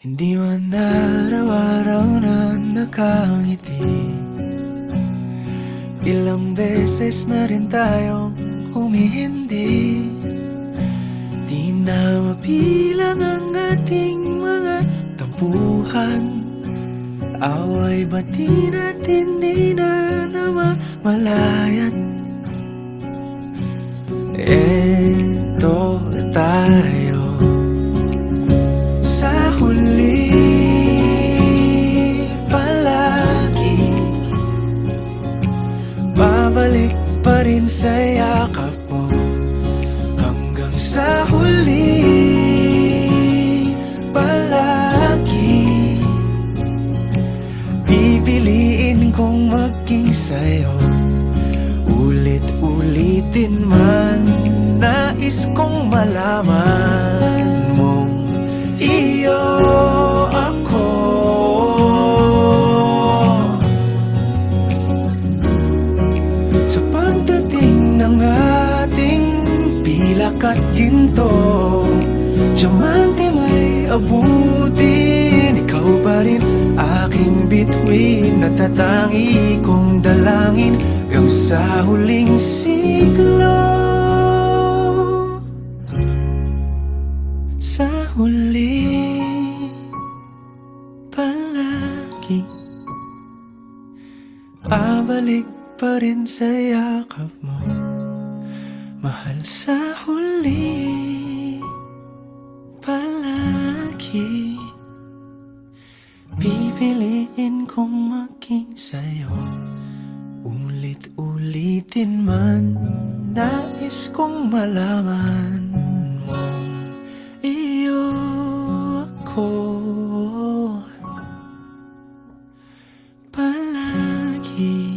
Hindi man araw-araw na nakangiti. Ilang beses na rin tayong humihindi. Di na mapilang ang ating mga tampuhan. Away bati natin di na namamalayan. Eto tayo sa huli palagi. Babalik pa rin sa yakap mo hanggang sa huli palagi. Pipiliin kong maging sa'yo ulit-ulitin man. Nais kong malaman mong iyo ako. Sa pagdating ng ating pilak at ginto, diamante may abutin. Ikaw pa rin aking bituin, natatangi kong dalangin hanggang sa huling siglo. Sa huli palagi, pabalik pa rin sa yakap mo, mahal. Sa huli palagi, pipiliin kong maging sa'yo ulit-ulitin man. Nais kong malaman mong iyo ako palagi.